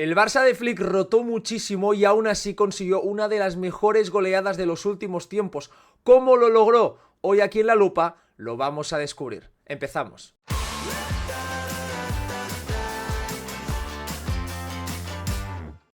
El Barça de Flick rotó muchísimo y aún así consiguió una de las mejores goleadas de los últimos tiempos. ¿Cómo lo logró? Hoy aquí en La Lupa lo vamos a descubrir. Empezamos.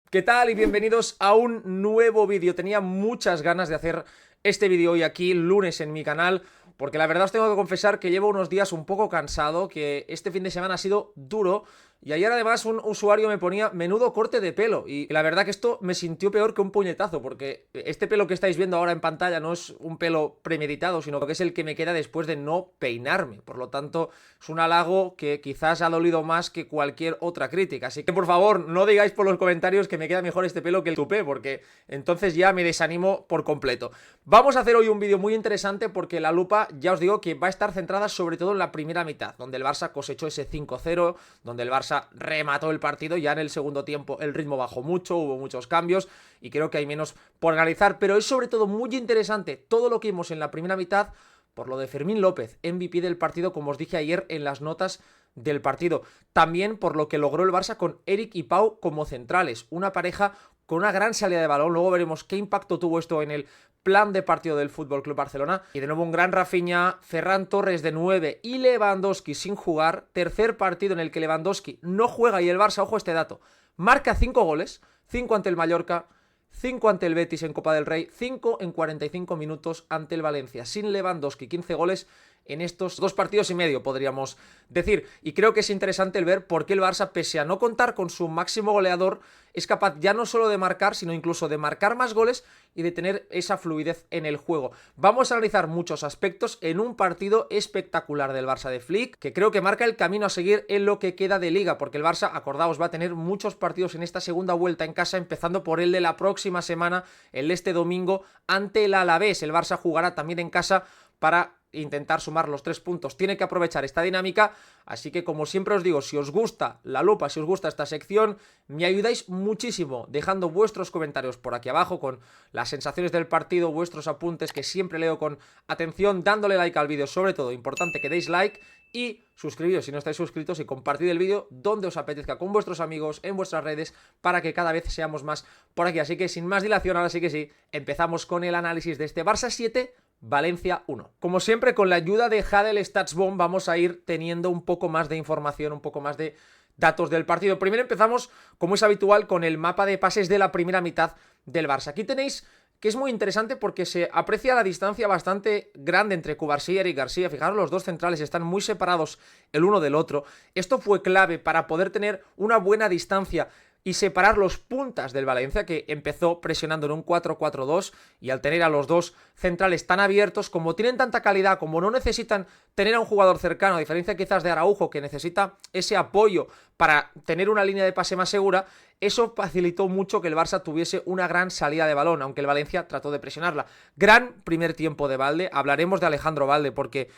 ¿Qué tal? Y bienvenidos a un nuevo vídeo. Tenía muchas ganas de hacer este vídeo hoy aquí, lunes, en mi canal, porque la verdad os tengo que confesar que llevo unos días un poco cansado, que este fin de semana ha sido duro. Y ayer además un usuario me ponía menudo corte de pelo y la verdad que esto me sintió peor que un puñetazo, porque este pelo que estáis viendo ahora en pantalla no es un pelo premeditado, sino que es el que me queda después de no peinarme. Por lo tanto, es un halago que quizás ha dolido más que cualquier otra crítica. Así que por favor, no digáis por los comentarios que me queda mejor este pelo que el tupé, porque entonces ya me desanimo por completo. Vamos a hacer hoy un vídeo muy interesante porque La Lupa, ya os digo que va a estar centrada sobre todo en la primera mitad, donde el Barça cosechó ese 5-0, donde el Barça remató el partido. Ya en el segundo tiempo el ritmo bajó mucho, hubo muchos cambios y creo que hay menos por analizar, pero es sobre todo muy interesante todo lo que vimos en la primera mitad por lo de Fermín López, MVP del partido, como os dije ayer en las notas del partido. También por lo que logró el Barça con Eric y Pau como centrales, una pareja con una gran salida de balón. Luego veremos qué impacto tuvo esto en el plan de partido del FC Barcelona. Y de nuevo un gran Rafinha, Ferran Torres de 9 y Lewandowski sin jugar. Tercer partido en el que Lewandowski no juega y el Barça, ojo este dato, marca 5 goles, 5 ante el Mallorca, 5 ante el Betis en Copa del Rey, 5 en 45 minutos ante el Valencia. Sin Lewandowski, 15 goles en estos 2 partidos y medio, podríamos decir. Y creo que es interesante el ver por qué el Barça, pese a no contar con su máximo goleador, es capaz ya no solo de marcar, sino incluso de marcar más goles y de tener esa fluidez en el juego. Vamos a analizar muchos aspectos en un partido espectacular del Barça de Flick, que creo que marca el camino a seguir en lo que queda de Liga, porque el Barça, acordaos, va a tener muchos partidos en esta segunda vuelta en casa, empezando por el de la próxima semana, el de este domingo, ante el Alavés. El Barça jugará también en casa para intentar sumar los 3 puntos. Tiene que aprovechar esta dinámica, así que como siempre os digo, si os gusta La Lupa, si os gusta esta sección, me ayudáis muchísimo dejando vuestros comentarios por aquí abajo con las sensaciones del partido, vuestros apuntes que siempre leo con atención, dándole like al vídeo, sobre todo importante que deis like y suscribiros si no estáis suscritos y compartid el vídeo donde os apetezca con vuestros amigos, en vuestras redes, para que cada vez seamos más por aquí. Así que sin más dilación, ahora sí que sí, empezamos con el análisis de este Barça 7, Valencia 1. Como siempre, con la ayuda de Hadel StatsBomb vamos a ir teniendo un poco más de información, un poco más de datos del partido. Primero empezamos, como es habitual, con el mapa de pases de la primera mitad del Barça. Aquí tenéis que es muy interesante porque se aprecia la distancia bastante grande entre Cubarsí y Eric García. Fijaros, los dos centrales están muy separados el uno del otro. Esto fue clave para poder tener una buena distancia y separar los puntas del Valencia, que empezó presionando en un 4-4-2, y al tener a los dos centrales tan abiertos, como tienen tanta calidad, como no necesitan tener a un jugador cercano, a diferencia quizás de Araujo, que necesita ese apoyo para tener una línea de pase más segura, eso facilitó mucho que el Barça tuviese una gran salida de balón, aunque el Valencia trató de presionarla. Gran primer tiempo de Valde. Hablaremos de Alejandro Valde porque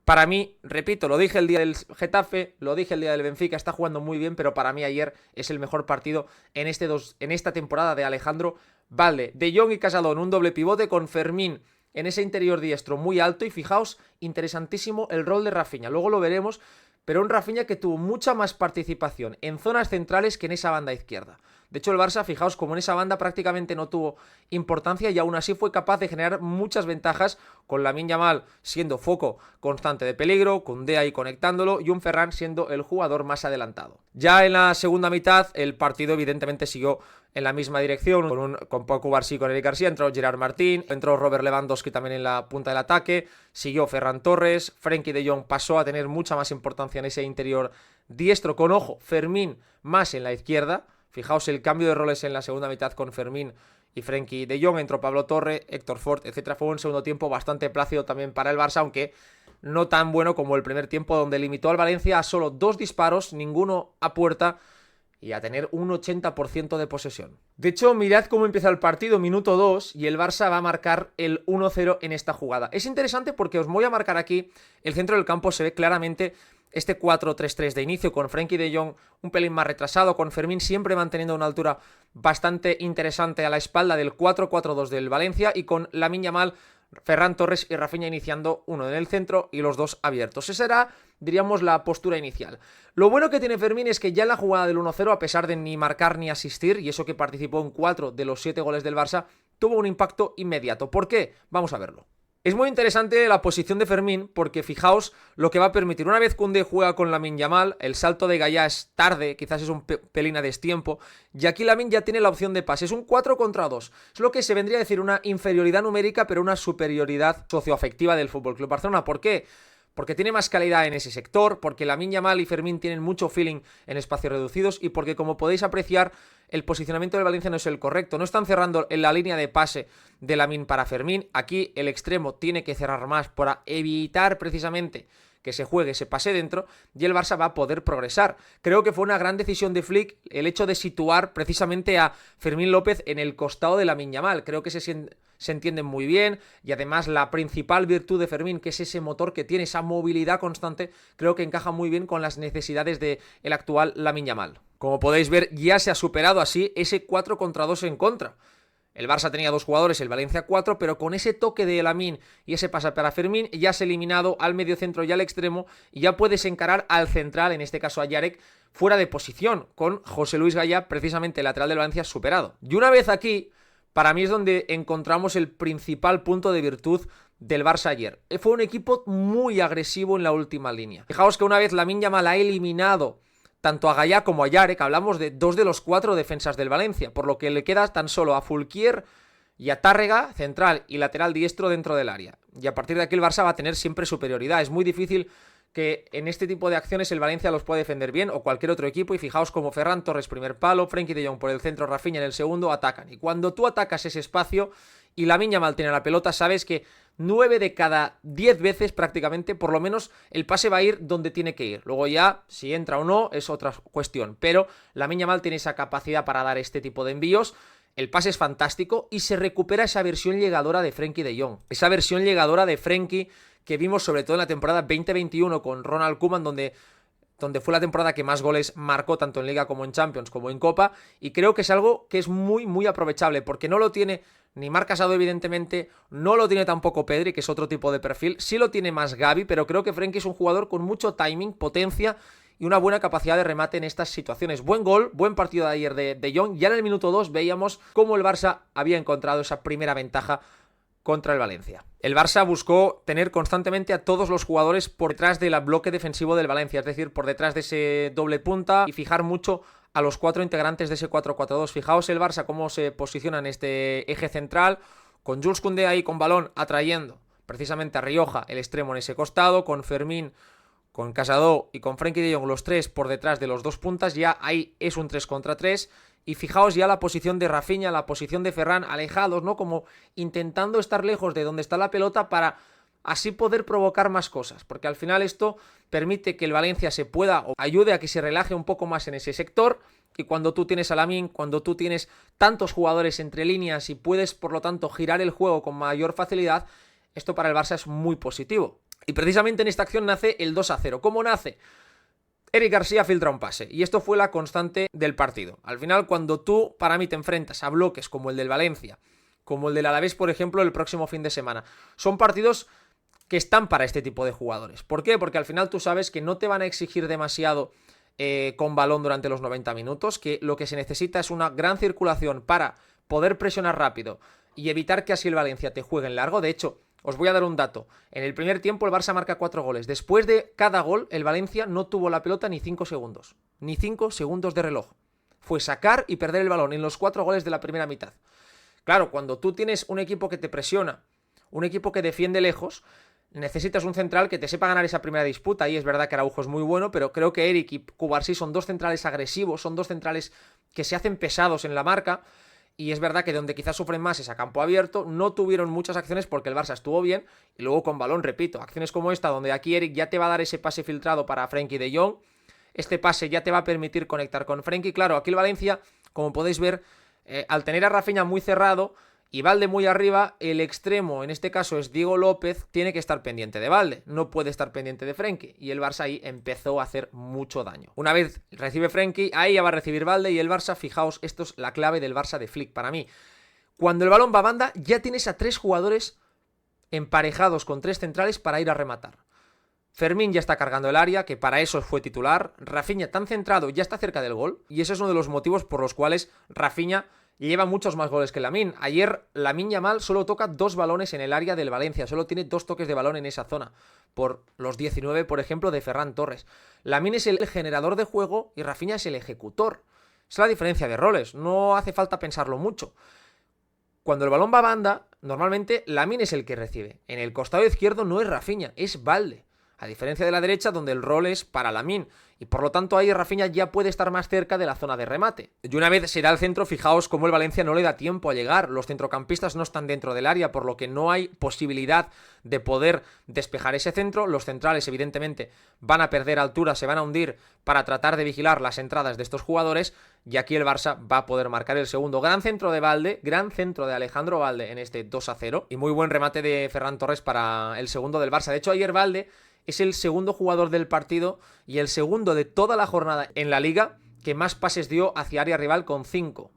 para mí, repito, lo dije el día del Getafe, lo dije el día del Benfica, está jugando muy bien, pero para mí ayer es el mejor partido en esta temporada de Alejandro Valde. De Jong y Casadón, un doble pivote con Fermín en ese interior diestro muy alto, y fijaos, interesantísimo el rol de Rafinha, luego lo veremos, pero un Rafinha que tuvo mucha más participación en zonas centrales que en esa banda izquierda. De hecho, el Barça, fijaos, como en esa banda prácticamente no tuvo importancia y aún así fue capaz de generar muchas ventajas, con Lamine Yamal siendo foco constante de peligro, Koundé ahí conectándolo y un Ferran siendo el jugador más adelantado. Ya en la segunda mitad el partido evidentemente siguió en la misma dirección, con Pau Cubarsí y con Eric García. Entró Gerard Martín, entró Robert Lewandowski también en la punta del ataque, siguió Ferran Torres, Frenkie de Jong pasó a tener mucha más importancia en ese interior diestro, con ojo, Fermín más en la izquierda. Fijaos el cambio de roles en la segunda mitad con Fermín y Frenkie de Jong, entró Pablo Torre, Héctor Fort, etcétera. Fue un segundo tiempo bastante plácido también para el Barça, aunque no tan bueno como el primer tiempo, donde limitó al Valencia a solo 2 disparos, ninguno a puerta, y a tener un 80% de posesión. De hecho, mirad cómo empieza el partido, minuto 2, y el Barça va a marcar el 1-0 en esta jugada. Es interesante porque os voy a marcar aquí, el centro del campo se ve claramente este 4-3-3 de inicio, con Frenkie de Jong un pelín más retrasado, con Fermín siempre manteniendo una altura bastante interesante a la espalda del 4-4-2 del Valencia, y con Lamine Yamal, Ferran Torres y Rafinha iniciando, uno en el centro y los dos abiertos. Esa será, diríamos, la postura inicial. Lo bueno que tiene Fermín es que ya en la jugada del 1-0, a pesar de ni marcar ni asistir, y eso que participó en 4 de los 7 goles del Barça, tuvo un impacto inmediato. ¿Por qué? Vamos a verlo. Es muy interesante la posición de Fermín, porque fijaos lo que va a permitir. Una vez Koundé juega con Lamine Yamal, el salto de Gaya es tarde, quizás es un pelín a destiempo, y aquí Lamine ya tiene la opción de pase. Es un 4 contra 2. Es lo que se vendría a decir una inferioridad numérica, pero una superioridad socioafectiva del FC Barcelona. ¿Por qué? Porque tiene más calidad en ese sector, porque Lamine Yamal y Fermín tienen mucho feeling en espacios reducidos, y porque, como podéis apreciar, el posicionamiento del Valencia no es el correcto. No están cerrando en la línea de pase de Lamine para Fermín. Aquí el extremo tiene que cerrar más para evitar precisamente que se juegue ese pase dentro, y el Barça va a poder progresar. Creo que fue una gran decisión de Flick el hecho de situar precisamente a Fermín López en el costado de Lamine Yamal. Creo que se entienden muy bien, y además la principal virtud de Fermín, que es ese motor que tiene, esa movilidad constante, creo que encaja muy bien con las necesidades del actual Lamine Yamal. Como podéis ver, ya se ha superado así ese 4 contra 2 en contra. El Barça tenía 2 jugadores, el Valencia 4, pero con ese toque de Lamine y ese pase para Fermín ya has eliminado al mediocentro y al extremo, y ya puedes encarar al central, en este caso a Yarek, fuera de posición, con José Luis Gaya, precisamente el lateral del Valencia, superado. Y una vez aquí, para mí es donde encontramos el principal punto de virtud del Barça ayer. Fue un equipo muy agresivo en la última línea. Fijaos que una vez Lamine Yamal ha eliminado tanto a Gaya como a Yarek, hablamos de 2 de los 4 defensas del Valencia, por lo que le queda tan solo a Fulquier y a Tárrega, central y lateral diestro, dentro del área. Y a partir de aquí el Barça va a tener siempre superioridad. Es muy difícil que en este tipo de acciones el Valencia los pueda defender bien, o cualquier otro equipo, y fijaos como Ferran Torres primer palo, Frenkie de Jong por el centro, Rafinha en el segundo, atacan. Y cuando tú atacas ese espacio y Lamine Yamal tiene la pelota, sabes que 9 de cada 10 veces prácticamente, por lo menos, el pase va a ir donde tiene que ir. Luego ya, si entra o no, es otra cuestión. Pero Lamine Yamal tiene esa capacidad para dar este tipo de envíos. El pase es fantástico y se recupera esa versión llegadora de Frenkie de Jong. Esa versión llegadora de Frenkie que vimos sobre todo en la temporada 2021 con Ronald Koeman, donde fue la temporada que más goles marcó tanto en Liga como en Champions como en Copa, y creo que es algo que es muy muy aprovechable, porque no lo tiene ni Marc Casado evidentemente, no lo tiene tampoco Pedri, que es otro tipo de perfil, sí lo tiene más Gavi, pero creo que Frenkie es un jugador con mucho timing, potencia y una buena capacidad de remate en estas situaciones. Buen gol, buen partido de ayer de Jong. Ya en el minuto 2 veíamos cómo el Barça había encontrado esa primera ventaja contra el Valencia. El Barça buscó tener constantemente a todos los jugadores por detrás del bloque defensivo del Valencia, es decir, por detrás de ese doble punta, y fijar mucho a los 4 integrantes de ese 4-4-2. Fijaos el Barça cómo se posiciona en este eje central, con Jules Koundé ahí con balón atrayendo precisamente a Rioja, el extremo en ese costado, con Fermín, con Casado y con Frenkie de Jong, los 3 por detrás de los 2 puntas. Ya ahí es un 3 contra 3. Y fijaos ya la posición de Rafinha, la posición de Ferran, alejados, ¿no? Como intentando estar lejos de donde está la pelota para así poder provocar más cosas. Porque al final esto permite que el Valencia se pueda, o ayude a que se relaje un poco más en ese sector. Y cuando tú tienes a Lamine, cuando tú tienes tantos jugadores entre líneas y puedes, por lo tanto, girar el juego con mayor facilidad, esto para el Barça es muy positivo. Y precisamente en esta acción nace el 2-0. ¿Cómo nace? Eric García filtra un pase, y esto fue la constante del partido. Al final, cuando tú, para mí, te enfrentas a bloques como el del Valencia, como el del Alavés, por ejemplo, el próximo fin de semana, son partidos que están para este tipo de jugadores. ¿Por qué? Porque al final tú sabes que no te van a exigir demasiado con balón durante los 90 minutos, que lo que se necesita es una gran circulación para poder presionar rápido y evitar que así el Valencia te juegue en largo. De hecho, os voy a dar un dato. En el primer tiempo el Barça marca 4 goles. Después de cada gol, el Valencia no tuvo la pelota ni 5 segundos. Ni 5 segundos de reloj. Fue sacar y perder el balón en los 4 goles de la primera mitad. Claro, cuando tú tienes un equipo que te presiona, un equipo que defiende lejos, necesitas un central que te sepa ganar esa primera disputa. Y es verdad que Araujo es muy bueno, pero creo que Eric y Cubarsí son 2 centrales agresivos, son 2 centrales que se hacen pesados en la marca. Y es verdad que donde quizás sufren más es a campo abierto. No tuvieron muchas acciones porque el Barça estuvo bien. Y luego con balón, repito, acciones como esta, donde aquí Eric ya te va a dar ese pase filtrado para Frenkie de Jong. Este pase ya te va a permitir conectar con Frenkie. Claro, aquí el Valencia, como podéis ver, al tener a Rafinha muy cerrado y Valde muy arriba, el extremo, en este caso es Diego López, tiene que estar pendiente de Valde, no puede estar pendiente de Frenkie, y el Barça ahí empezó a hacer mucho daño. Una vez recibe Frenkie, ahí ya va a recibir Valde, y el Barça, fijaos, esto es la clave del Barça de Flick para mí. Cuando el balón va a banda, ya tienes a 3 jugadores emparejados con 3 centrales para ir a rematar. Fermín ya está cargando el área, que para eso fue titular. Rafinha tan centrado, ya está cerca del gol, y ese es uno de los motivos por los cuales Rafinha lleva muchos más goles que Lamine. Ayer Lamine Yamal solo toca 2 balones en el área del Valencia, solo tiene 2 toques de balón en esa zona, por los 19, por ejemplo, de Ferran Torres. Lamine es el generador de juego y Rafinha es el ejecutor. Es la diferencia de roles, no hace falta pensarlo mucho. Cuando el balón va a banda, normalmente Lamine es el que recibe. En el costado izquierdo no es Rafinha, es Valde. A diferencia de la derecha, donde el rol es para Lamine. Y por lo tanto ahí Rafinha ya puede estar más cerca de la zona de remate. Y una vez se da el centro, fijaos cómo el Valencia no le da tiempo a llegar. Los centrocampistas no están dentro del área, por lo que no hay posibilidad de poder despejar ese centro. Los centrales, evidentemente, van a perder altura, se van a hundir para tratar de vigilar las entradas de estos jugadores. Y aquí el Barça va a poder marcar el segundo. Gran centro de Valde, gran centro de Alejandro Valde en este 2-0. Y muy buen remate de Ferran Torres para el segundo del Barça. De hecho, ayer Valde es el segundo jugador del partido y el segundo de toda la jornada en la Liga que más pases dio hacia área rival con 5.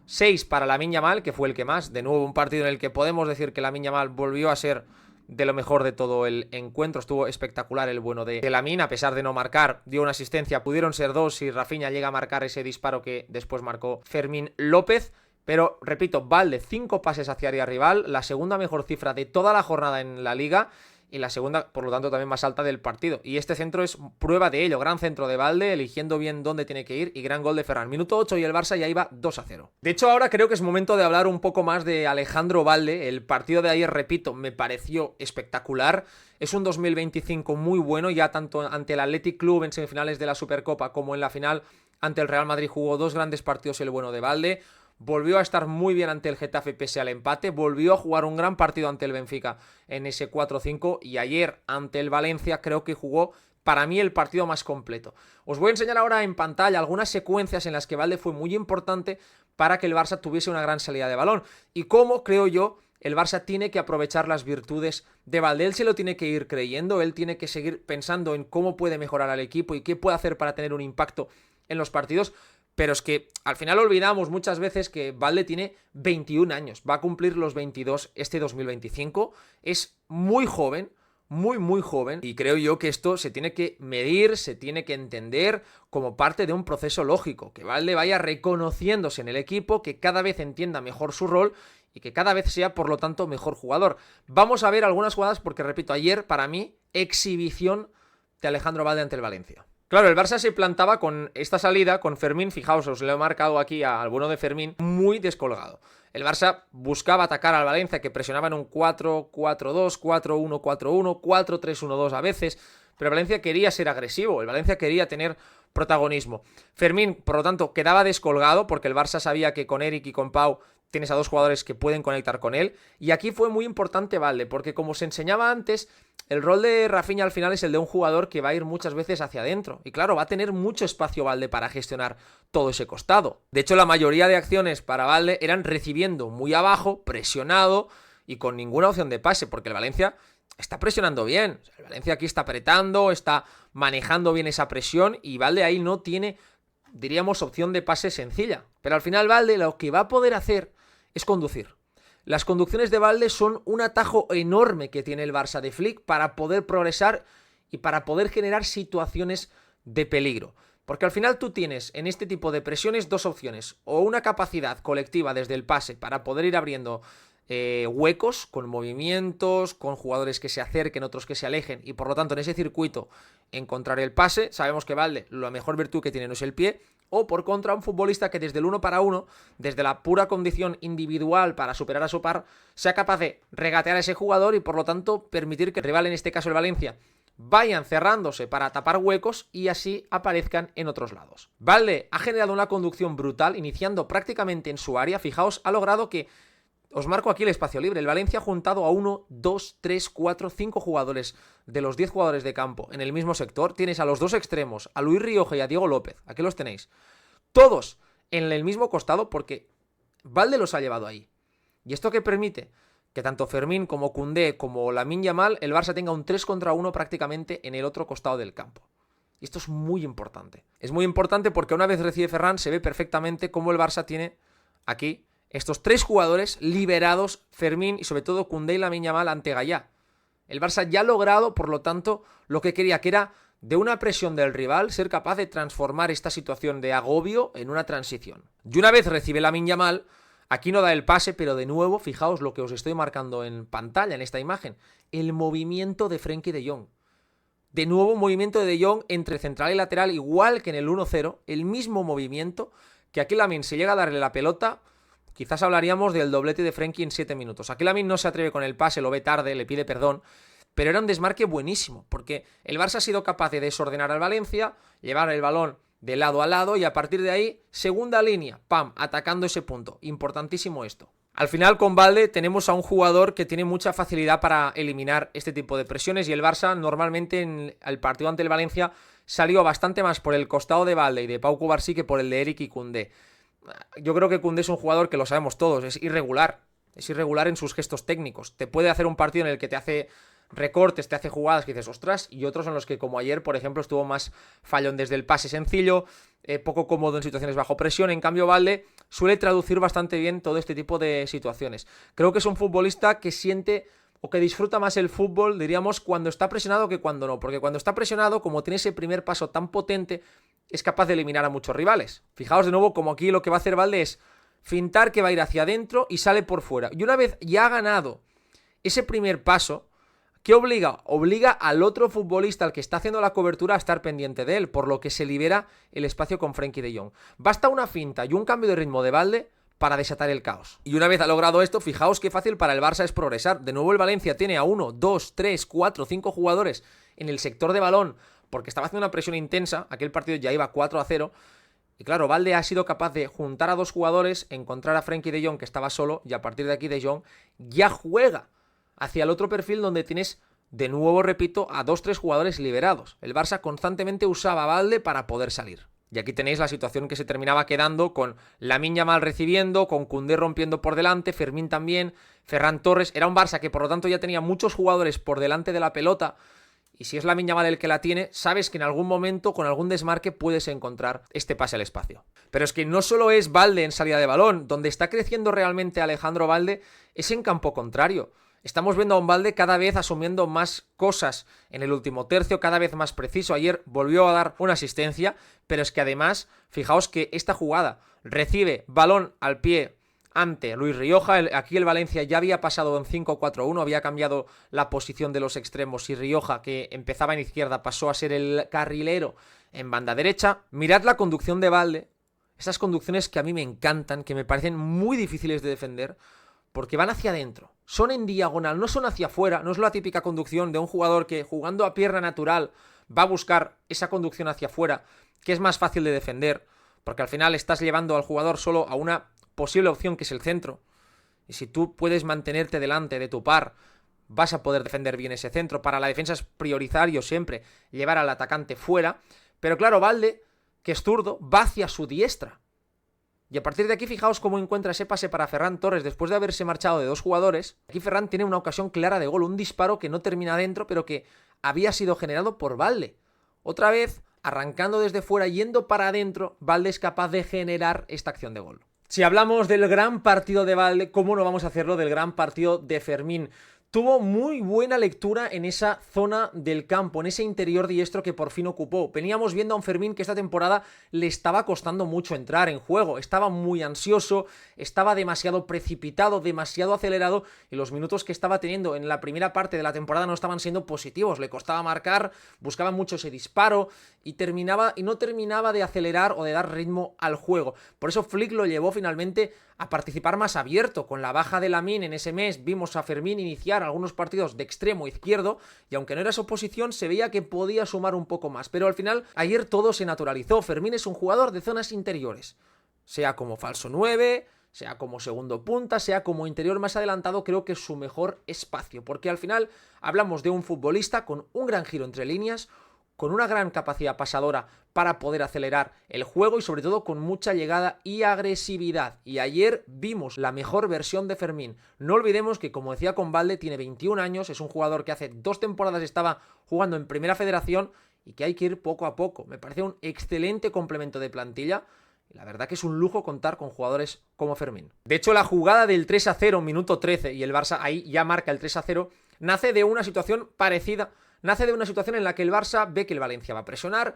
6 para Lamine Yamal, que fue el que más. De nuevo un partido en el que podemos decir que Lamine Yamal volvió a ser de lo mejor de todo el encuentro. Estuvo espectacular el bueno de Lamine, a pesar de no marcar, dio una asistencia. Pudieron ser 2 si Rafinha llega a marcar ese disparo que después marcó Fermín López. Pero, repito, Valde 5 pases hacia área rival, la segunda mejor cifra de toda la jornada en la Liga. Y la segunda, por lo tanto, también más alta del partido. Y este centro es prueba de ello. Gran centro de Valde, eligiendo bien dónde tiene que ir. Y gran gol de Ferran. Minuto 8 y el Barça ya iba 2-0. De hecho, ahora creo que es momento de hablar un poco más de Alejandro Valde. El partido de ayer, repito, me pareció espectacular. Es un 2025 muy bueno, ya tanto ante el Athletic Club en semifinales de la Supercopa como en la final ante el Real Madrid. Jugó 2 grandes partidos el bueno de Valde. Volvió a estar muy bien ante el Getafe pese al empate, volvió a jugar un gran partido ante el Benfica en ese 4-5 y ayer ante el Valencia creo que jugó para mí el partido más completo. Os voy a enseñar ahora en pantalla algunas secuencias en las que Valde fue muy importante para que el Barça tuviese una gran salida de balón y cómo creo yo el Barça tiene que aprovechar las virtudes de Valde. Él se lo tiene que ir creyendo, él tiene que seguir pensando en cómo puede mejorar al equipo y qué puede hacer para tener un impacto en los partidos. Pero es que al final olvidamos muchas veces que Valde tiene 21 años, va a cumplir los 22 este 2025, es muy joven, muy joven, y creo yo que esto se tiene que medir, se tiene que entender como parte de un proceso lógico, que Valde vaya reconociéndose en el equipo, que cada vez entienda mejor su rol y que cada vez sea, por lo tanto, mejor jugador. Vamos a ver algunas jugadas porque, repito, ayer, para mí, exhibición de Alejandro Valde ante el Valencia. Claro, el Barça se plantaba con esta salida, con Fermín, fijaos, os lo he marcado aquí al bueno de Fermín, muy descolgado. El Barça buscaba atacar al Valencia, que presionaba en un 4-4-2, 4-1-4-1, 4-3-1-2 a veces, pero el Valencia quería ser agresivo, el Valencia quería tener protagonismo. Fermín, por lo tanto, quedaba descolgado, porque el Barça sabía que con Eric y con Pau tienes a 2 jugadores que pueden conectar con él, y aquí fue muy importante Valde, porque como se enseñaba antes, el rol de Rafinha al final es el de un jugador que va a ir muchas veces hacia adentro, y claro, va a tener mucho espacio Valde para gestionar todo ese costado. De hecho, la mayoría de acciones para Valde eran recibiendo muy abajo, presionado, y con ninguna opción de pase, porque el Valencia está presionando bien, o sea, el Valencia aquí está apretando, está manejando bien esa presión, y Valde ahí no tiene, diríamos, opción de pase sencilla, pero al final Valde lo que va a poder hacer es conducir. Las conducciones de Valde son un atajo enorme que tiene el Barça de Flick para poder progresar y para poder generar situaciones de peligro. Porque al final tú tienes en este tipo de presiones 2 opciones. O una capacidad colectiva desde el pase para poder ir abriendo huecos con movimientos, con jugadores que se acerquen, otros que se alejen, y por lo tanto en ese circuito encontrar el pase. Sabemos que Valde, la mejor virtud que tiene no es el pie, o por contra un futbolista que desde el 1 para 1, desde la pura condición individual para superar a su par, sea capaz de regatear a ese jugador y por lo tanto permitir que el rival, en este caso el Valencia, vayan cerrándose para tapar huecos y así aparezcan en otros lados. Valde ha generado una conducción brutal, iniciando prácticamente en su área. Fijaos, ha logrado que, os marco aquí el espacio libre, el Valencia ha juntado a 1, 2, 3, 4, 5 jugadores de los 10 jugadores de campo en el mismo sector. Tienes a los 2 extremos, a Luis Rioja y a Diego López, aquí los tenéis, todos en el mismo costado porque Valde los ha llevado ahí. ¿Y esto qué permite? Que tanto Fermín como Koundé como Lamine Yamal, el Barça tenga un 3 contra 1 prácticamente en el otro costado del campo. Y esto es muy importante. Es muy importante porque una vez recibe Ferran se ve perfectamente cómo el Barça tiene aquí estos 3 jugadores liberados, Fermín y sobre todo Koundé y Lamine Yamal ante Gallá. El Barça ya ha logrado, por lo tanto, lo que quería, que era de una presión del rival ser capaz de transformar esta situación de agobio en una transición. Y una vez recibe Lamine Yamal, aquí no da el pase, pero de nuevo, fijaos lo que os estoy marcando en pantalla, en esta imagen, el movimiento de Frenkie de Jong. De nuevo un movimiento de Jong entre central y lateral, igual que en el 1-0, el mismo movimiento, que aquí Lamine se llega a darle la pelota, quizás hablaríamos del doblete de Frenkie en 7 minutos. Aquí Lamine no se atreve con el pase, lo ve tarde, le pide perdón, pero era un desmarque buenísimo, porque el Barça ha sido capaz de desordenar al Valencia, llevar el balón de lado a lado y a partir de ahí, segunda línea, ¡pam!, atacando ese punto. Importantísimo esto. Al final, con Balde tenemos a un jugador que tiene mucha facilidad para eliminar este tipo de presiones y el Barça normalmente en el partido ante el Valencia salió bastante más por el costado de Balde y de Pau Cubarsí que por el de Eric y Koundé. Yo creo que Koundé es un jugador que lo sabemos todos, es irregular en sus gestos técnicos. Te puede hacer un partido en el que te hace recortes, te hace jugadas que dices, ostras, y otros en los que, como ayer, por ejemplo, estuvo más fallón desde el pase sencillo, poco cómodo en situaciones bajo presión. En cambio, Balde suele traducir bastante bien todo este tipo de situaciones. Creo que es un futbolista que siente o que disfruta más el fútbol, diríamos, cuando está presionado que cuando no, porque cuando está presionado, como tiene ese primer paso tan potente, es capaz de eliminar a muchos rivales. Fijaos de nuevo como aquí lo que va a hacer Balde es fintar que va a ir hacia adentro y sale por fuera. Y una vez ya ha ganado ese primer paso, ¿qué obliga? Obliga al otro futbolista, al que está haciendo la cobertura, a estar pendiente de él, por lo que se libera el espacio con Frenkie de Jong. Basta una finta y un cambio de ritmo de Balde para desatar el caos. Y una vez ha logrado esto, fijaos qué fácil para el Barça es progresar. De nuevo el Valencia tiene a 1, 2, 3, 4, 5 jugadores en el sector de balón, porque estaba haciendo una presión intensa, aquel partido ya iba 4-0, y claro, Balde ha sido capaz de juntar a 2 jugadores, encontrar a Frenkie de Jong que estaba solo, y a partir de aquí de Jong ya juega hacia el otro perfil donde tienes, de nuevo repito, a 2-3 jugadores liberados. El Barça constantemente usaba a Balde para poder salir. Y aquí tenéis la situación que se terminaba quedando con Lamine Yamal recibiendo, con Koundé rompiendo por delante, Fermín también, Ferran Torres. Era un Barça que por lo tanto ya tenía muchos jugadores por delante de la pelota. Y si es Lamine Yamal el que la tiene, sabes que en algún momento, con algún desmarque, puedes encontrar este pase al espacio. Pero es que no solo es Balde en salida de balón, donde está creciendo realmente Alejandro Balde es en campo contrario. Estamos viendo a un Balde cada vez asumiendo más cosas en el último tercio, cada vez más preciso. Ayer volvió a dar una asistencia, pero es que además, fijaos que esta jugada recibe balón al pie ante Luis Rioja. Aquí el Valencia ya había pasado en 5-4-1, había cambiado la posición de los extremos y Rioja, que empezaba en izquierda, pasó a ser el carrilero en banda derecha. Mirad la conducción de Balde, esas conducciones que a mí me encantan, que me parecen muy difíciles de defender, porque van hacia adentro, son en diagonal, no son hacia afuera, no es la típica conducción de un jugador que jugando a pierna natural va a buscar esa conducción hacia afuera, que es más fácil de defender, porque al final estás llevando al jugador solo a una posible opción que es el centro, y si tú puedes mantenerte delante de tu par, vas a poder defender bien ese centro. Para la defensa es prioritario siempre llevar al atacante fuera, pero claro, Balde, que es zurdo, va hacia su diestra. Y a partir de aquí, fijaos cómo encuentra ese pase para Ferran Torres después de haberse marchado de 2 jugadores. Aquí Ferran tiene una ocasión clara de gol, un disparo que no termina adentro, pero que había sido generado por Balde. Otra vez, arrancando desde fuera, yendo para adentro, Balde es capaz de generar esta acción de gol. Si hablamos del gran partido de Balde, ¿cómo no vamos a hacerlo del gran partido de Fermín? Tuvo muy buena lectura en esa zona del campo, en ese interior diestro que por fin ocupó. Veníamos viendo a un Fermín que esta temporada le estaba costando mucho entrar en juego. Estaba muy ansioso, estaba demasiado precipitado, demasiado acelerado, y los minutos que estaba teniendo en la primera parte de la temporada no estaban siendo positivos. Le costaba marcar, buscaba mucho ese disparo y no terminaba de acelerar o de dar ritmo al juego. Por eso Flick lo llevó finalmente a participar más abierto. Con la baja de Lamine en ese mes vimos a Fermín iniciar algunos partidos de extremo izquierdo y aunque no era su posición se veía que podía sumar un poco más, pero al final ayer todo se naturalizó. Fermín es un jugador de zonas interiores, sea como falso 9, sea como segundo punta, sea como interior más adelantado. Creo que es su mejor espacio, porque al final hablamos de un futbolista con un gran giro entre líneas, con una gran capacidad pasadora para poder acelerar el juego y sobre todo con mucha llegada y agresividad. Y ayer vimos la mejor versión de Fermín. No olvidemos que, como decía Convalde, tiene 21 años, es un jugador que hace 2 temporadas estaba jugando en Primera Federación y que hay que ir poco a poco. Me parece un excelente complemento de plantilla. Y la verdad que es un lujo contar con jugadores como Fermín. De hecho, la jugada del 3-0, minuto 13, y el Barça ahí ya marca el 3-0, nace de una situación parecida. Nace de una situación en la que el Barça ve que el Valencia va a presionar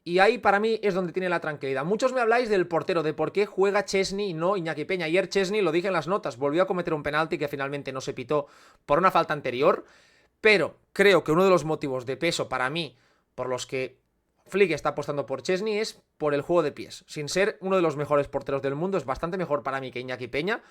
y ahí para mí es donde tiene la tranquilidad. Muchos me habláis del portero, de por qué juega Chesney y no Iñaki Peña. Ayer Chesney, lo dije en las notas, volvió a cometer un penalti que finalmente no se pitó por una falta anterior, pero creo que uno de los motivos de peso para mí por los que Flick está apostando por Chesney es por el juego de pies. Sin ser uno de los mejores porteros del mundo, es bastante mejor para mí que Iñaki Peña.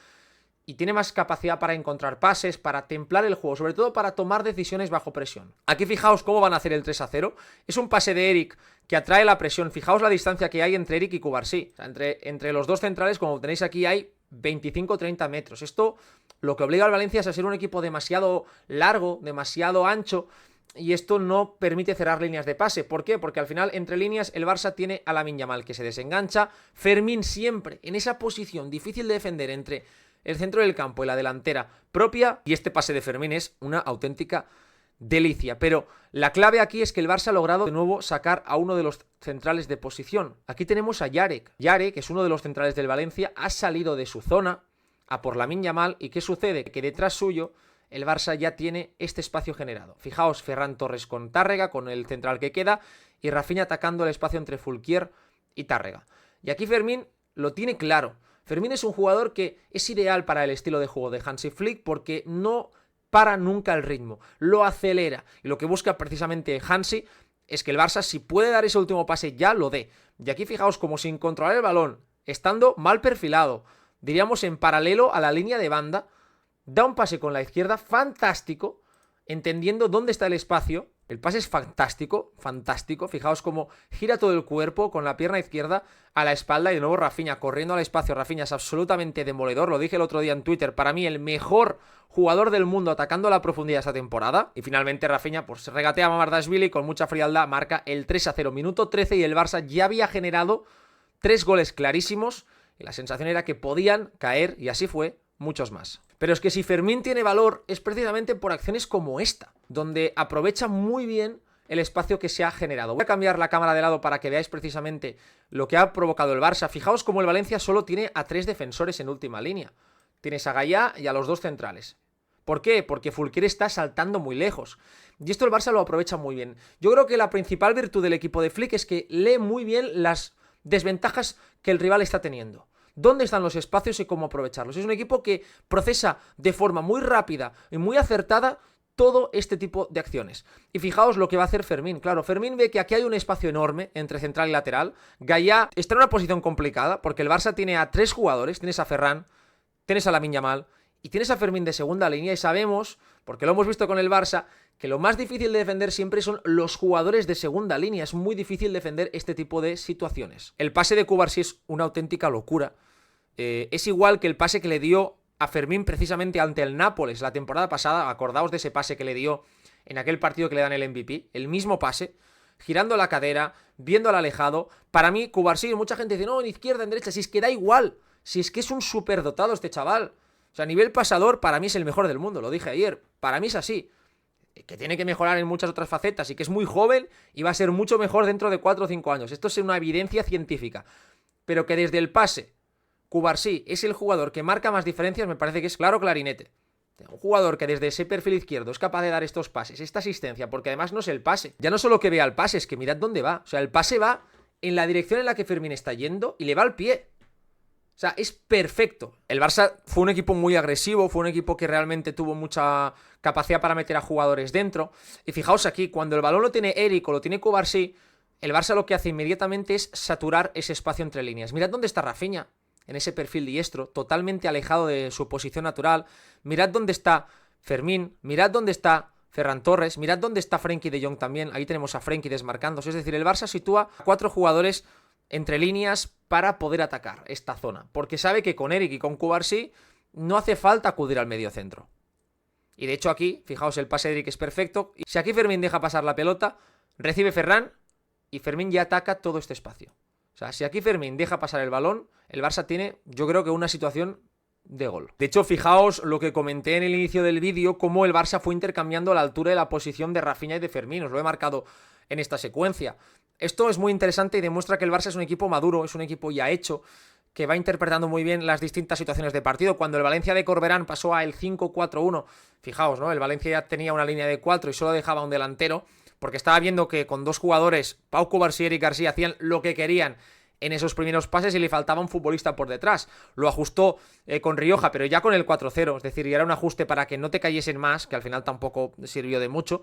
Y tiene más capacidad para encontrar pases, para templar el juego, sobre todo para tomar decisiones bajo presión. Aquí fijaos cómo van a hacer el 3-0. Es un pase de Eric que atrae la presión. Fijaos la distancia que hay entre Eric y Cubarsí. O sea, entre los dos centrales, como tenéis aquí, hay 25-30 metros. Esto lo que obliga al Valencia es a ser un equipo demasiado largo, demasiado ancho. Y esto no permite cerrar líneas de pase. ¿Por qué? Porque al final, entre líneas, el Barça tiene a Lamine Yamal que se desengancha. Fermín siempre en esa posición difícil de defender entre el centro del campo y la delantera propia, y este pase de Fermín es una auténtica delicia. Pero la clave aquí es que el Barça ha logrado de nuevo sacar a uno de los centrales de posición. Aquí tenemos a Yarek. Yarek, que es uno de los centrales del Valencia, ha salido de su zona a por Lamine Yamal. ¿Y qué sucede? Que detrás suyo el Barça ya tiene este espacio generado. Fijaos, Ferran Torres con Tárrega, con el central que queda, y Rafinha atacando el espacio entre Fulquier y Tárrega. Y aquí Fermín lo tiene claro. Fermín es un jugador que es ideal para el estilo de juego de Hansi Flick porque no para nunca el ritmo, lo acelera. Y lo que busca precisamente Hansi es que el Barça, si puede dar ese último pase, ya lo dé. Y aquí fijaos como sin controlar el balón, estando mal perfilado, diríamos en paralelo a la línea de banda, da un pase con la izquierda fantástico, entendiendo dónde está el espacio. El pase es fantástico, fantástico. Fijaos cómo gira todo el cuerpo con la pierna izquierda a la espalda y de nuevo Rafinha corriendo al espacio. Rafinha es absolutamente demoledor, lo dije el otro día en Twitter, para mí el mejor jugador del mundo atacando a la profundidad esta temporada. Y finalmente Rafinha pues regatea a Mamardashvili con mucha frialdad, marca el 3-0, minuto 13, y el Barça ya había generado 3 goles clarísimos y la sensación era que podían caer, y así fue, muchos más. Pero es que si Fermín tiene valor es precisamente por acciones como esta, donde aprovecha muy bien el espacio que se ha generado. Voy a cambiar la cámara de lado para que veáis precisamente lo que ha provocado el Barça. Fijaos cómo el Valencia solo tiene a 3 defensores en última línea. Tienes a Gallá y a los 2 centrales. ¿Por qué? Porque Fulquier está saltando muy lejos. Y esto el Barça lo aprovecha muy bien. Yo creo que la principal virtud del equipo de Flick es que lee muy bien las desventajas que el rival está teniendo. ¿Dónde están los espacios y cómo aprovecharlos? Es un equipo que procesa de forma muy rápida y muy acertada todo este tipo de acciones. Y fijaos lo que va a hacer Fermín. Claro, Fermín ve que aquí hay un espacio enorme entre central y lateral. Gallá está en una posición complicada porque el Barça tiene a 3 jugadores. Tienes a Ferran, tienes a Lamine Yamal y tienes a Fermín de segunda línea, y sabemos, porque lo hemos visto con el Barça, que lo más difícil de defender siempre son los jugadores de segunda línea. Es muy difícil defender este tipo de situaciones. El pase de Cubarsí es una auténtica locura. Es igual que el pase que le dio a Fermín precisamente ante el Nápoles la temporada pasada. Acordaos de ese pase que le dio en aquel partido que le dan el MVP. El mismo pase, girando la cadera, viendo al alejado. Para mí, Cubarsí, mucha gente dice, no, en izquierda, en derecha, si es que da igual. Si es que es un superdotado este chaval. O sea, a nivel pasador, para mí es el mejor del mundo, lo dije ayer. Para mí es así. Que tiene que mejorar en muchas otras facetas y que es muy joven y va a ser mucho mejor dentro de 4 o 5 años. Esto es una evidencia científica. Pero que desde el pase, Cubarsí es el jugador que marca más diferencias, me parece que es claro clarinete. Un jugador que desde ese perfil izquierdo es capaz de dar estos pases, esta asistencia, porque además no es el pase. Ya no solo que vea el pase, es que mirad dónde va. O sea, el pase va en la dirección en la que Fermín está yendo y le va al pie. O sea, es perfecto. El Barça fue un equipo muy agresivo, fue un equipo que realmente tuvo mucha capacidad para meter a jugadores dentro. Y fijaos aquí, cuando el balón lo tiene Eric o lo tiene Cubarsí, el Barça lo que hace inmediatamente es saturar ese espacio entre líneas. Mirad dónde está Rafinha, en ese perfil diestro, totalmente alejado de su posición natural. Mirad dónde está Fermín, mirad dónde está Ferran Torres, mirad dónde está Frenkie de Jong también. Ahí tenemos a Frenkie desmarcándose. Es decir, el Barça sitúa a 4 jugadores entre líneas para poder atacar esta zona, porque sabe que con Eric y con Cubarsí no hace falta acudir al medio centro. Y de hecho aquí, fijaos, el pase de Eric es perfecto. Y si aquí Fermín deja pasar la pelota, Recibe Ferran y Fermín ya ataca todo este espacio. O sea, si aquí Fermín deja pasar el balón, el Barça tiene, yo creo que una situación de gol. De hecho, fijaos lo que comenté en el inicio del vídeo, cómo el Barça fue intercambiando la altura y la posición de Rafinha y de Fermín. Os lo he marcado en esta secuencia. Esto es muy interesante y demuestra que el Barça es un equipo maduro, es un equipo ya hecho, que va interpretando muy bien las distintas situaciones de partido. Cuando el Valencia de Corberán pasó a el 5-4-1, fijaos, ¿no? El Valencia ya tenía una línea de 4 y solo dejaba un delantero, porque estaba viendo que con dos jugadores, Pau Cubarsí y Eric García, hacían lo que querían en esos primeros pases y le faltaba un futbolista por detrás. Lo ajustó con Rioja, pero ya con el 4-0, es decir, ya era un ajuste para que no te cayesen más, que al final tampoco sirvió de mucho,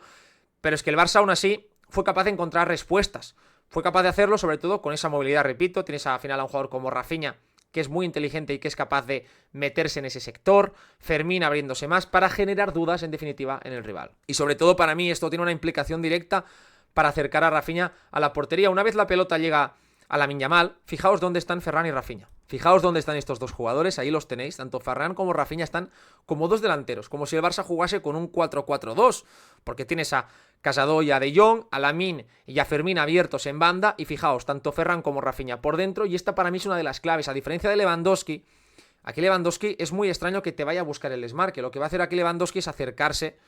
pero es que el Barça aún así fue capaz de encontrar respuestas. Fue capaz de hacerlo sobre todo con esa movilidad, repito, tienes al final a un jugador como Rafinha, que es muy inteligente y que es capaz de meterse en ese sector, Fermín abriéndose más para generar dudas en definitiva en el rival. Y sobre todo para mí esto tiene una implicación directa para acercar a Rafinha a la portería. Una vez la pelota llega a Lamine Yamal, fijaos dónde están Ferran y Rafinha. Fijaos dónde están estos dos jugadores, ahí los tenéis, tanto Ferran como Rafinha están como dos delanteros, como si el Barça jugase con un 4-4-2, porque tienes a Casado y a De Jong, a Lamine y a Fermín abiertos en banda, y fijaos, tanto Ferran como Rafinha por dentro, y esta para mí es una de las claves, a diferencia de Lewandowski. Aquí Lewandowski es muy extraño que te vaya a buscar el desmarque, lo que va a hacer aquí Lewandowski es acercarse,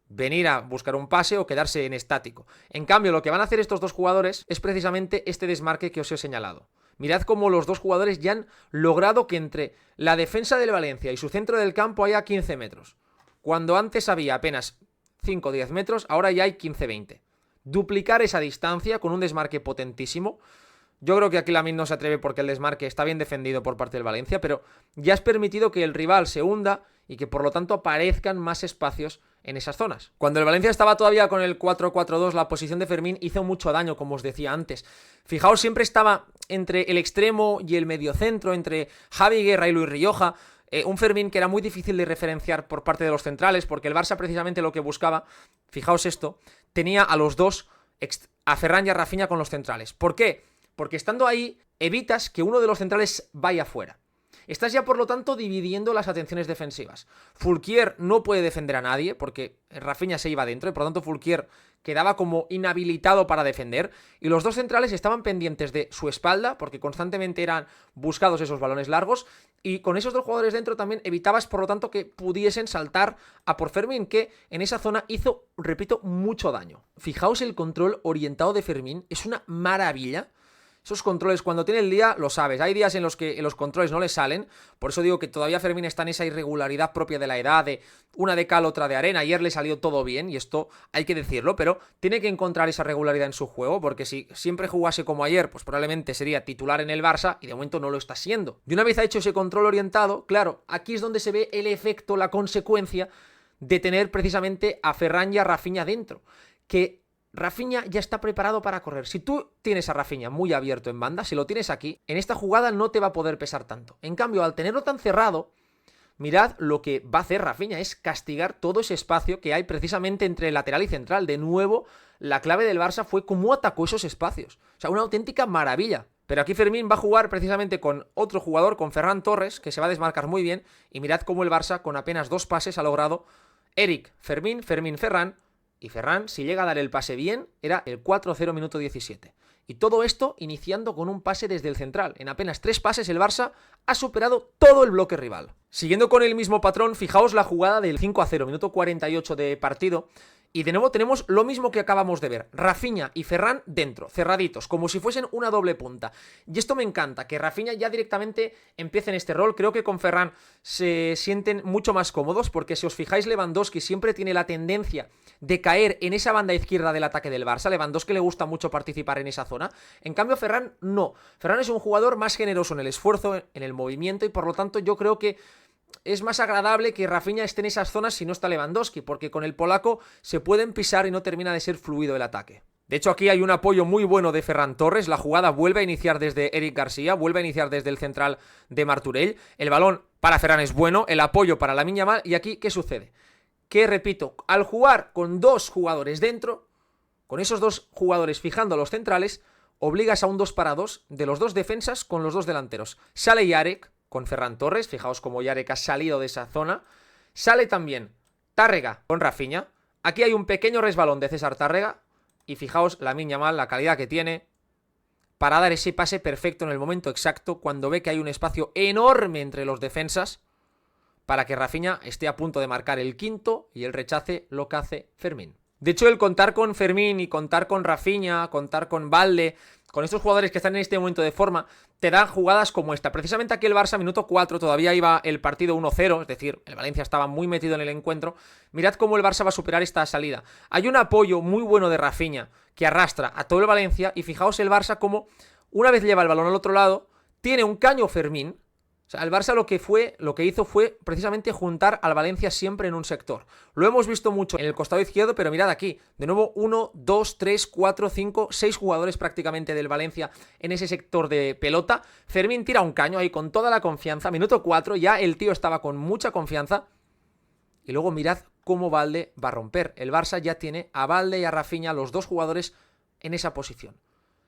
venir a buscar un pase o quedarse en estático. En cambio, lo que van a hacer estos dos jugadores es precisamente este desmarque que os he señalado. Mirad cómo los dos jugadores ya han logrado que entre la defensa del Valencia y su centro del campo haya 15 metros. Cuando antes había apenas 5 o 10 metros, ahora ya hay 15-20. Duplicar esa distancia con un desmarque potentísimo. Yo creo que aquí Lamine no se atreve porque el desmarque está bien defendido por parte del Valencia, pero ya has permitido que el rival se hunda y que por lo tanto aparezcan más espacios en esas zonas. Cuando el Valencia estaba todavía con el 4-4-2, la posición de Fermín hizo mucho daño, como os decía antes. Fijaos, siempre estaba entre el extremo y el mediocentro, entre Javi Guerra y Luis Rioja. Un Fermín que era muy difícil de referenciar por parte de los centrales, porque el Barça precisamente lo que buscaba, fijaos esto, tenía a los dos, a Ferran y a Rafinha con los centrales. ¿Por qué? Porque estando ahí evitas que uno de los centrales vaya fuera. Estás ya por lo tanto dividiendo las atenciones defensivas. Fulquier no puede defender a nadie porque Rafinha se iba dentro y por lo tanto Fulquier quedaba como inhabilitado para defender, y los dos centrales estaban pendientes de su espalda porque constantemente eran buscados esos balones largos, y con esos dos jugadores dentro también evitabas por lo tanto que pudiesen saltar a por Fermín, que en esa zona hizo, repito, mucho daño. Fijaos el control orientado de Fermín, es una maravilla. Esos controles, cuando tiene el día, lo sabes. Hay días en los que los controles no le salen. Por eso digo que todavía Fermín está en esa irregularidad propia de la edad, de una de cal, otra de arena. Ayer le salió todo bien, y esto hay que decirlo, pero tiene que encontrar esa regularidad en su juego, porque si siempre jugase como ayer, pues probablemente sería titular en el Barça, y de momento no lo está siendo. Y una vez ha hecho ese control orientado, claro, aquí es donde se ve el efecto, la consecuencia de tener precisamente a Ferran y a Rafinha dentro. Que Rafinha ya está preparado para correr. Si tú tienes a Rafinha muy abierto en banda, si lo tienes aquí, en esta jugada no te va a poder pesar tanto. En cambio, al tenerlo tan cerrado, mirad lo que va a hacer Rafinha, es castigar todo ese espacio que hay precisamente entre lateral y central. De nuevo, la clave del Barça fue cómo atacó esos espacios. O sea, una auténtica maravilla. Pero aquí Fermín va a jugar precisamente con otro jugador, con Ferran Torres, que se va a desmarcar muy bien, y mirad cómo el Barça, con apenas 2 pases, ha logrado Eric, Fermín, Fermín, Ferran. Y Ferran, si llega a dar el pase bien, era el 4-0 minuto 17. Y todo esto iniciando con un pase desde el central. En apenas 3 pases el Barça ha superado todo el bloque rival. Siguiendo con el mismo patrón, fijaos la jugada del 5-0, minuto 48 de partido. Y de nuevo tenemos lo mismo que acabamos de ver. Rafinha y Ferran dentro, cerraditos, como si fuesen una doble punta. Y esto me encanta, que Rafinha ya directamente empiece en este rol. Creo que con Ferran se sienten mucho más cómodos, porque si os fijáis, Lewandowski siempre tiene la tendencia de caer en esa banda izquierda del ataque del Barça. Lewandowski le gusta mucho participar en esa zona. En cambio, Ferran no. Ferran es un jugador más generoso en el esfuerzo, en el movimiento, y por lo tanto yo creo que es más agradable que Rafinha esté en esas zonas si no está Lewandowski, porque con el polaco se pueden pisar y no termina de ser fluido el ataque. De hecho, aquí hay un apoyo muy bueno de Ferran Torres. La jugada vuelve a iniciar desde Eric García, vuelve a iniciar desde el central de Martorell. El balón para Ferran es bueno, el apoyo para Lamine Yamal. Y aquí, ¿qué sucede? Que, repito, al jugar con 2 jugadores dentro, con esos 2 jugadores fijando los centrales, obligas a un 2 para 2 de los 2 defensas con los 2 delanteros. Sale Yarek con Ferran Torres, fijaos cómo Yarek ha salido de esa zona. Sale también Tárrega con Rafinha. Aquí hay un pequeño resbalón de César Tárrega, Y fijaos Lamine Yamal, la calidad que tiene para dar ese pase perfecto en el momento exacto, cuando ve que hay un espacio enorme entre los defensas, para que Rafinha esté a punto de marcar el quinto y él rechace lo que hace Fermín. De hecho, el contar con Fermín y contar con Rafinha, contar con Balde, con estos jugadores que están en este momento de forma, te dan jugadas como esta. Precisamente aquí el Barça, minuto 4, todavía iba el partido 1-0, es decir, el Valencia estaba muy metido en el encuentro. Mirad cómo el Barça va a superar esta salida. Hay un apoyo muy bueno de Rafinha que arrastra a todo el Valencia, y fijaos el Barça como una vez lleva el balón al otro lado, tiene un caño Fermín. O sea, el Barça lo que hizo fue precisamente juntar al Valencia siempre en un sector. Lo hemos visto mucho en el costado izquierdo, pero mirad aquí. De nuevo, 1, 2, 3, 4, 5, 6 jugadores prácticamente del Valencia en ese sector de pelota. Fermín tira un caño ahí con toda la confianza. Minuto 4, ya el tío estaba con mucha confianza. Y luego mirad cómo Balde va a romper. El Barça ya tiene a Balde y a Rafinha, los dos jugadores, en esa posición.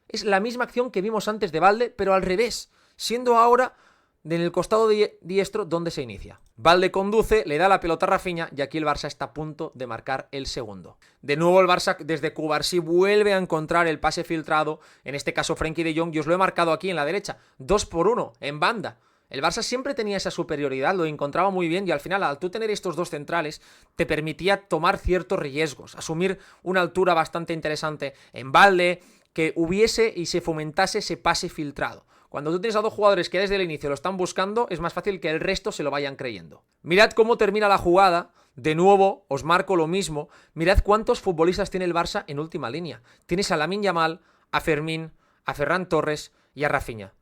Es la misma acción que vimos antes de Balde, pero al revés. Siendo ahora en el costado diestro donde se inicia. Balde conduce, le da la pelota a Rafinha y aquí el Barça está a punto de marcar el segundo. De nuevo el Barça desde Cubarsí vuelve a encontrar el pase filtrado, en este caso Frenkie de Jong, y os lo he marcado aquí en la derecha, 2-1 en banda. El Barça siempre tenía esa superioridad, lo encontraba muy bien y al final, al tú tener estos dos centrales, te permitía tomar ciertos riesgos, asumir una altura bastante interesante en Balde, que hubiese y se fomentase ese pase filtrado. Cuando tú tienes a dos jugadores que desde el inicio lo están buscando, es más fácil que el resto se lo vayan creyendo. Mirad cómo termina la jugada. De nuevo, os marco lo mismo. Mirad cuántos futbolistas tiene el Barça en última línea. Tienes a Lamine Yamal, a Fermín, a Ferran Torres y a Rafinha.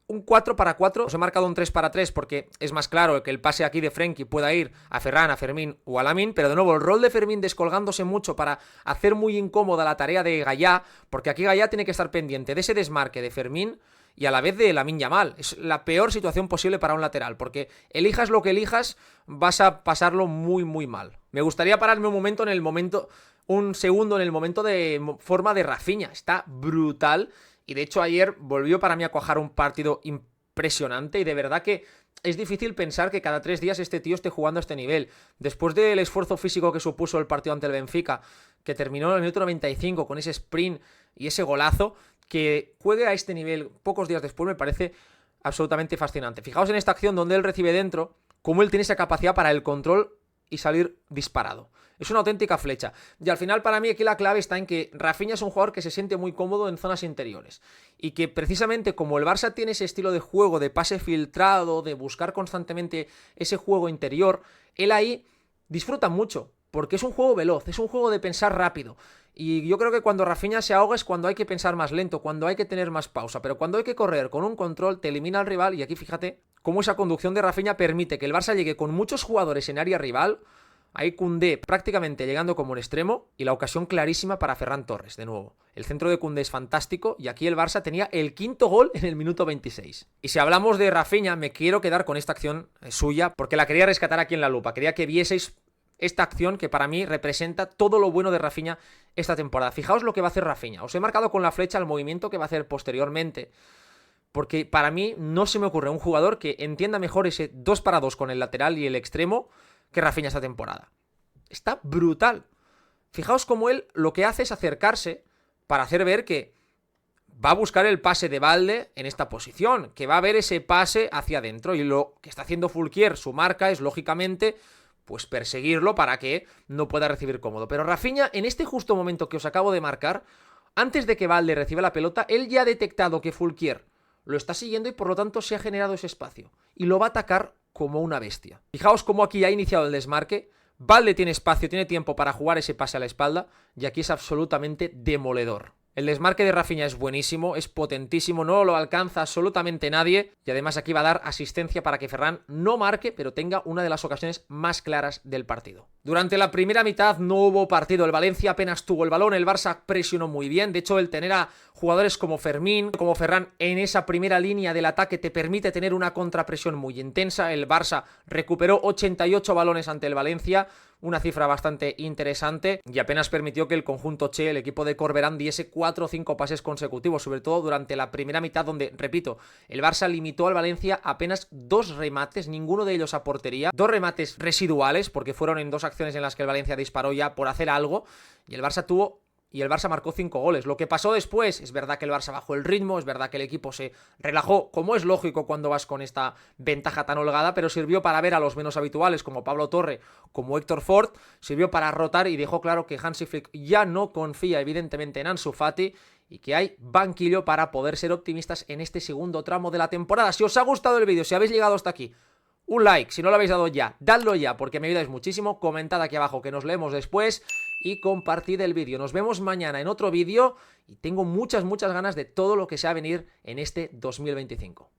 Un 4-4, os he marcado un 3-3 porque es más claro que el pase aquí de Frenkie pueda ir a Ferran, a Fermín o a Lamine, pero de nuevo el rol de Fermín descolgándose mucho para hacer muy incómoda la tarea de Gallá, porque aquí Gallá tiene que estar pendiente de ese desmarque de Fermín y a la vez de Lamine Yamal. Es la peor situación posible para un lateral, porque elijas lo que elijas, vas a pasarlo muy muy mal. Me gustaría pararme un segundo en el momento de forma de Rafinha. Está brutal. Y de hecho ayer volvió para mí a cuajar un partido impresionante y de verdad que es difícil pensar que cada 3 días este tío esté jugando a este nivel. Después del esfuerzo físico que supuso el partido ante el Benfica, que terminó en el minuto 95 con ese sprint y ese golazo, que juegue a este nivel pocos días después me parece absolutamente fascinante. Fijaos en esta acción donde él recibe dentro, cómo él tiene esa capacidad para el control y salir disparado. Es una auténtica flecha. Y al final para mí aquí la clave está en que Rafinha es un jugador que se siente muy cómodo en zonas interiores. Y que precisamente como el Barça tiene ese estilo de juego, de pase filtrado, de buscar constantemente ese juego interior, él ahí disfruta mucho. Porque es un juego veloz, es un juego de pensar rápido. Y yo creo que cuando Rafinha se ahoga es cuando hay que pensar más lento, cuando hay que tener más pausa. Pero cuando hay que correr con un control, te elimina al rival. Y aquí fíjate cómo esa conducción de Rafinha permite que el Barça llegue con muchos jugadores en área rival. Ahí Koundé prácticamente llegando como un extremo y la ocasión clarísima para Ferran Torres, de nuevo. El centro de Koundé es fantástico y aquí el Barça tenía el quinto gol en el minuto 26. Y si hablamos de Rafinha, me quiero quedar con esta acción suya porque la quería rescatar aquí en la lupa. Quería que vieseis esta acción que para mí representa todo lo bueno de Rafinha esta temporada. Fijaos lo que va a hacer Rafinha. Os he marcado con la flecha el movimiento que va a hacer posteriormente. Porque para mí no se me ocurre un jugador que entienda mejor ese 2 para 2 con el lateral y el extremo que Rafinha esta temporada. Está brutal. Fijaos cómo él lo que hace es acercarse para hacer ver que va a buscar el pase de Balde en esta posición, que va a ver ese pase hacia adentro. Y lo que está haciendo Fulquier, su marca, es lógicamente pues perseguirlo para que no pueda recibir cómodo. Pero Rafinha, en este justo momento que os acabo de marcar, antes de que Balde reciba la pelota, él ya ha detectado que Fulquier lo está siguiendo y por lo tanto se ha generado ese espacio. Y lo va a atacar como una bestia. Fijaos cómo aquí ha iniciado el desmarque. Balde tiene espacio, tiene tiempo para jugar ese pase a la espalda y aquí es absolutamente demoledor. El desmarque de Rafinha es buenísimo, es potentísimo, no lo alcanza absolutamente nadie y además aquí va a dar asistencia para que Ferran no marque, pero tenga una de las ocasiones más claras del partido. Durante la primera mitad no hubo partido, el Valencia apenas tuvo el balón, el Barça presionó muy bien, de hecho el tener a jugadores como Fermín, como Ferran en esa primera línea del ataque te permite tener una contrapresión muy intensa. El Barça recuperó 88 balones ante el Valencia, una cifra bastante interesante y apenas permitió que el conjunto Che, el equipo de Corberán, diese 4 o 5 pases consecutivos, sobre todo durante la primera mitad donde, repito, el Barça limitó al Valencia apenas 2 remates, ninguno de ellos a portería, 2 remates residuales porque fueron en 2 acciones en las que el Valencia disparó ya por hacer algo y el Barça tuvo y el Barça marcó 5 goles. Lo que pasó después, es verdad que el Barça bajó el ritmo, es verdad que el equipo se relajó, como es lógico cuando vas con esta ventaja tan holgada, pero sirvió para ver a los menos habituales como Pablo Torre, como Héctor Ford, sirvió para rotar y dejó claro que Hansi Flick ya no confía evidentemente en Ansu Fati y que hay banquillo para poder ser optimistas en este segundo tramo de la temporada. Si os ha gustado el vídeo, si habéis llegado hasta aquí, un like, si no lo habéis dado ya, dadlo ya porque me ayudáis muchísimo, comentad aquí abajo que nos leemos después y compartid el vídeo. Nos vemos mañana en otro vídeo y tengo muchas ganas de todo lo que se va a venir en este 2025.